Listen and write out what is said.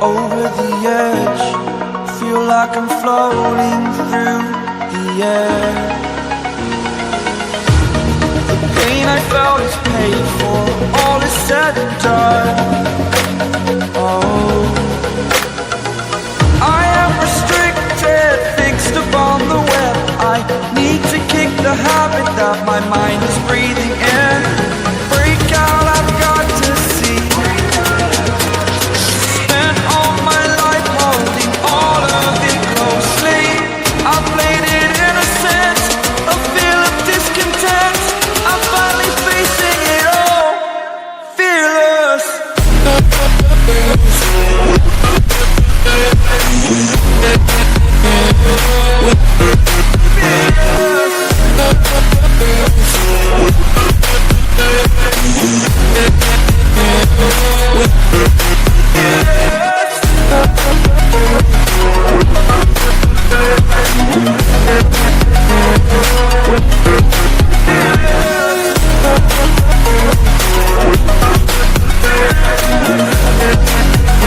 Over the edge, feel like I'm floating through the air. The pain I felt is paid for, all is said and done. Oh, I am restricted, fixed upon the web. I need to kick the habit that my mind is breathing in. Break out, I've got to see. Spent all my life holding all of it closely. I played it innocent, a feel of discontent. I'm finally facing it all, fearless. Fearless.